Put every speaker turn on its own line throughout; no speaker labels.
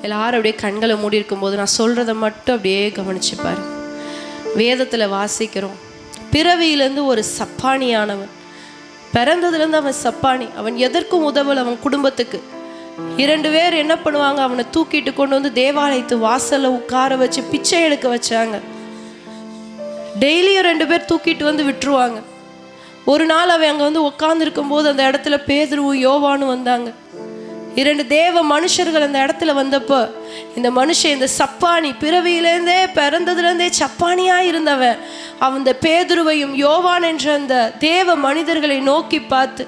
எல்லாரும் அப்படியே கண்களை மூடி இருக்கும்போது நான் சொல்கிறத மட்டும் அப்படியே கவனிச்சுப்பார். வேதத்தில் வாசிக்கிறோம், பிறவியிலேருந்து ஒரு சப்பானியானவன், பிறந்ததுலேருந்து அவன் சப்பானி, அவன் எதற்கும் உதவல் அவன் குடும்பத்துக்கு. 2 பேர் என்ன பண்ணுவாங்க, அவனை தூக்கிட்டு கொண்டு வந்து தேவாலயத்து வாசலில் உட்கார வச்சு பிச்சை எடுக்க வச்சாங்க. டெய்லியும் 2 பேர் தூக்கிட்டு வந்து விட்டுருவாங்க. ஒரு நாள் அவன் அங்கே வந்து உட்காந்துருக்கும் போது அந்த இடத்துல பேதுருவும் யோவானும் வந்தாங்க. 2 தேவ மனுஷர்கள் அந்த இடத்துல வந்தப்போ இந்த மனுஷன், இந்த சப்பானி, பிறவியிலேருந்தே பிறந்ததுலேருந்தே சப்பானியாக இருந்தவன், அந்த பேதுருவையும் யோவான் என்ற அந்த தேவ மனிதர்களை நோக்கி பார்த்து,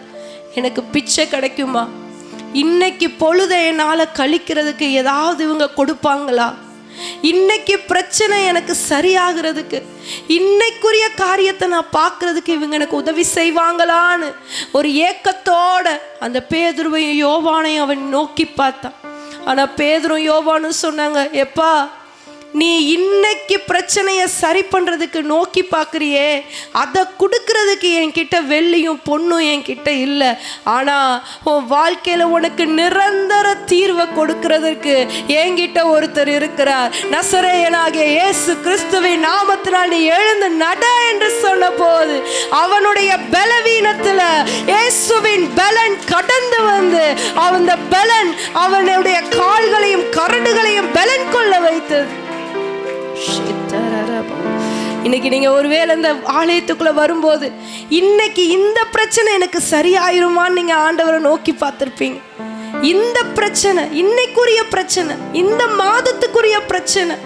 எனக்கு பிச்சை கிடைக்குமா, இன்னைக்கு பொழுதை என்னால் கழிக்கிறதுக்கு ஏதாவது இவங்க கொடுப்பாங்களா, இன்னைக்கு பிரச்சனை எனக்கு சரியாகிறதுக்கு, இன்னைக்குரிய காரியத்தை நான் பார்க்கறதுக்கு இவங்க எனக்கு உதவி செய்வாங்களான்னு ஒரு ஏக்கத்தோட அந்த பேதுருவையும் யோவானையும் அவன் நோக்கி பார்த்தான். ஆனால் பேதுரும் யோவானும் சொன்னாங்க, எப்பா நீ இன்னைக்கு பிரச்சனையை சரி பண்ணுறதுக்கு நோக்கி பார்க்குறியே, அதை கொடுக்கறதுக்கு என்கிட்ட வெள்ளியும் பொண்ணும் என்கிட்ட இல்லை. ஆனால் உன் வாழ்க்கையில் உனக்கு நிரந்தர தீர்வை கொடுக்கறதுக்கு என்கிட்ட ஒருத்தர் இருக்கிறார். நசரேயனாகிய இயேசு கிறிஸ்துவின் நாமத்தினால் நீ எழுந்து நட என்று சொன்ன போது அவனுடைய பலவீனத்தில் இயேசுவின் பலன் கடந்து வந்து அந்த பலன் அவனுடைய கால்களையும் கரடுகளையும் பலன் கொள்ள வைத்தது. இன்னைக்கு நீங்க ஒருவேளை இந்த ஆலயத்துக்குள்ள வரும்போது இன்னைக்கு இந்த பிரச்சனை எனக்கு சரியாயிருமான்னு நீங்க ஆண்டவரை நோக்கி பார்த்திருப்பீங்க. இந்த பிரச்சனை, இன்னைக்குரிய பிரச்சனை, இந்த மாதத்துக்குரிய பிரச்சனை,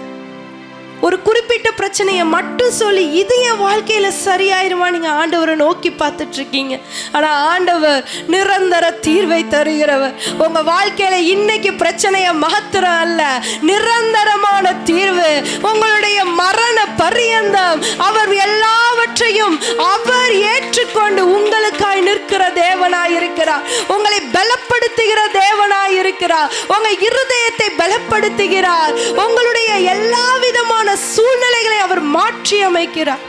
ஒரு குறிப்பிட்ட பிரச்சனையை மட்டும் சொல்லி இது என் வாழ்க்கையில சரியாயிருமா நீங்க ஆண்டவரை நோக்கி பார்த்துட்டு இருக்கீங்க. ஆனா ஆண்டவர் நிரந்தர தீர்வை தருகிறவர். உங்க வாழ்க்கையில இன்னைக்கு பிரச்சனைய மாத்திரம் அல்ல, நிரந்தரமான தீர்வு. உங்களுடைய மரண பரியந்தம் அவர் எல்லாவற்றையும் அவர் ஏற்றுக்கொண்டு உங்களுக்காய் நிற்கிற தேவனாய் இருக்கிறார். உங்களை பலப்படுத்துகிற தேவனாய் இருக்கிறார். உங்க இருதயத்தை பலப்படுத்துகிறார். உங்களுடைய எல்லா விதமான சூழ்நிலைகளை அவர் மாற்றி அமைக்கிறார்.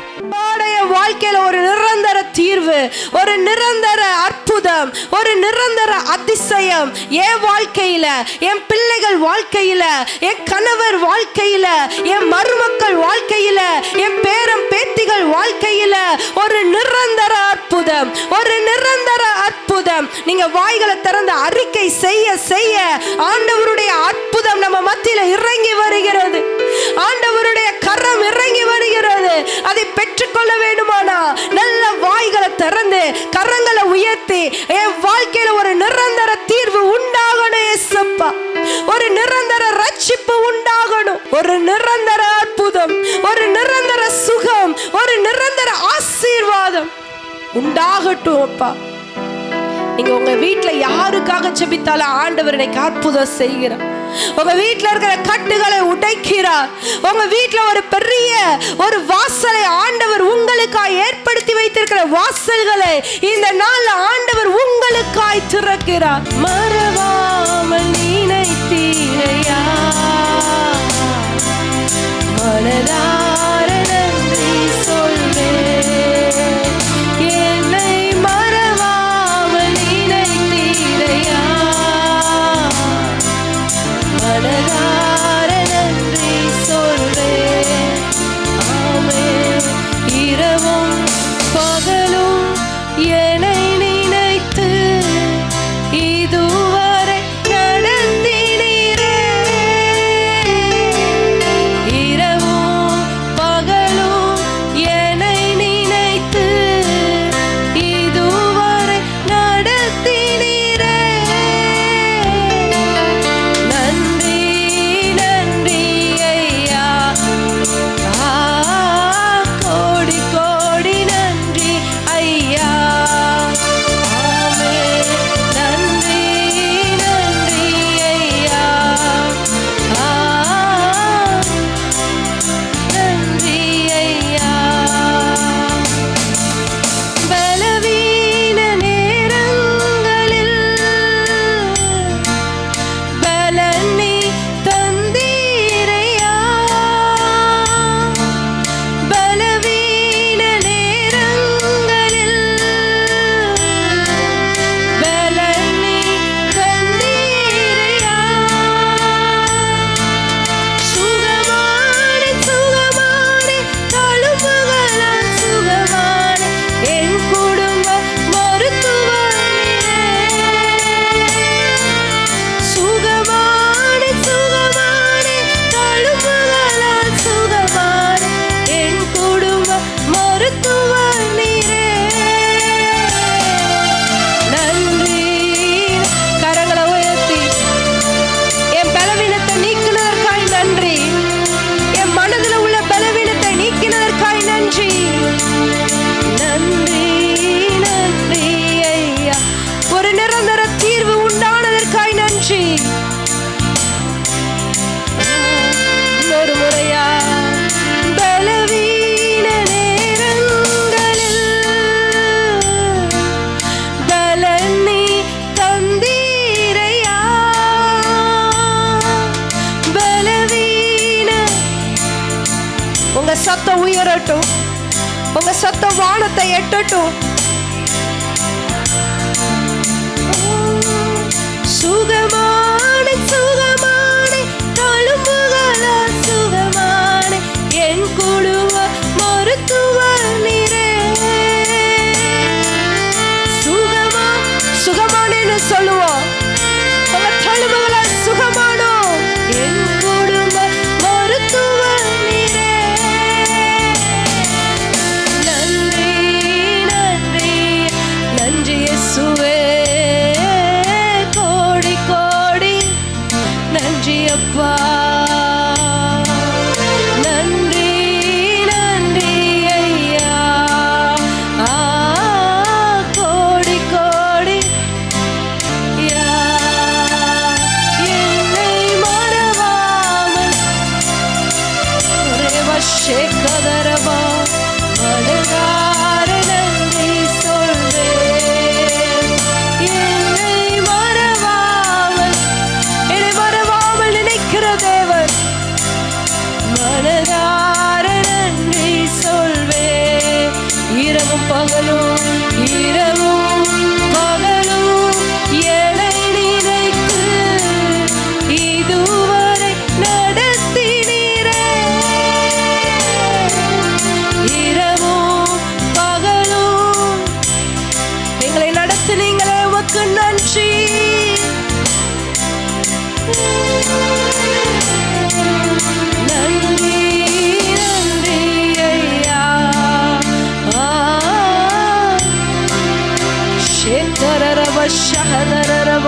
வாழ்க்கையில ஒரு நிரந்தர தீர்வு, ஒரு நிரந்தர அற்புதம், ஒரு நிரந்தர அதிசயம் என் வாழ்க்கையில, என் பிள்ளைகள் வாழ்க்கையில, என் கணவர் வாழ்க்கையில, என் மருமக்கள் வாழ்க்கையில, என் பேரம் பேத்திகள் வாழ்க்கையில ஒரு நிரந்தர அற்புதம், ஒரு நிரந்தர அற்புதம். நீங்க வாய்களை திறந்து அறிக்கை செய்ய செய்ய ஆண்டவருடைய அற்புதம் நம்ம மத்தியில இறங்கி வருகிறது. ஆண்டவருடைய கரம் இறங்கி வருகிறது. அதை பெற்றுக்கொள்ள வேண்டுமானா நல்ல வாய்களை திறந்து கரங்களை உயர்த்தி என் வாழ்க்கையில ஒரு நிரந்தர தீர்வு உண்டாகணும் ஏசப்பா, ஒரு நிரந்தர ரட்சிப்பு உண்டாகணும், ஒரு நிரந்தர அற்புதம், ஒரு நிரந்தர சுகம், ஒரு நிரந்தர ஆசீர்வாதம் உண்டாகட்டும் அப்பா. நீங்க உங்க வீட்டுல யாருக்காக ஜெபித்தாலும் ஆண்டவர் இன்னைக்கு அற்புதம் செய்கிறார். உங்க வீட்டுல இருக்கிற கட்டுகளை உடைக்கிறார். உங்க வீட்டுல ஒரு பெரிய ஒரு வாசலை ஆண்டவர் உங்களுக்காய் ஏற்படுத்தி வைத்திருக்கிற வாசல்களை இந்த நாள்ல ஆண்டவர் உங்களுக்காய் திறக்கிறார். மறவாமல் நினைத்தீரையா, மனதார நன்றி சொல்வேன். என்னை மறவாமல் நினைத்தீரையா, மனதார நன்றி சொல்வேன். ஆமென். இரவும் பகலும் என்னை நினைத்து இது வரட்டும். உங்க சத்தம் வானத்தை எட்டட்டும். சுகமானே சுகமானே தழும்புகளா சுகமானே என் குழுவ மருத்துவ நீரே. சுகமானேன்னு சொல்லுவோம். உங்க தழும்புகளா சுகமானோ என் குடும்ப மருத்துவ நீரே. நன்றி நன்றி நன்றி இயேசுவே, கோடி கோடி நன்றி அப்பா. நன்றி நன்றி ஐயா, கோடி கோடி யா. என்னை மறவாமல் சேகதரவா மனதார நன்றி சொல்வேன். என்னை மறவாமல் நினைக்கிற தேவன் மனதார நன்றி சொல்வேன். இரவும் பகலும் இரவும் பகலும் என்னை நினைத்து இதுவரை நடத்தினீரே. இரவும் பகலும் எங்களை நடத்தினீங்களே, உமக்கு நன்றி. நன்றி நன்றி ஐயா. ஷேதரரவ ஷஹதரரவ.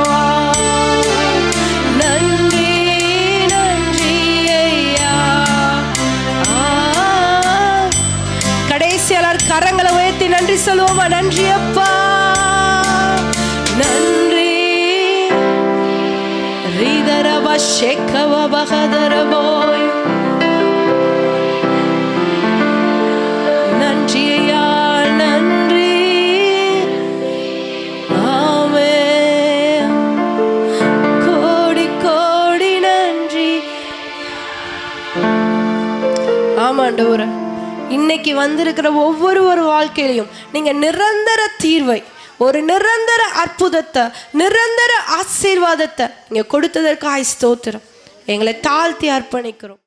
நன்றி நன்றி ஐயா. கடைசி எல்லாரும் கரங்களை உயர்த்தி நன்றி சொல்லுவோமா? நன்றி அப்பா, நன்றி. ரீதரவ ஷேகவ பகதரவோய். நன்றி ஐயா, நன்றி. ஆமென். கோடி கோடி நன்றி. ஆமாண்டவரே, இன்னைக்கு வந்திருக்கிற ஒவ்வொரு வாழ்க்கையிலையும் நீங்க நிரந்தர தீர்வை, ஒரு நிரந்தர அற்புதத்தை, நிரந்தர ஆசீர்வாதத்தை நீங்க கொடுத்ததற்காக ஸ்தோத்திரம். எங்களை தாழ்த்தி அர்ப்பணிக்கிறோம்.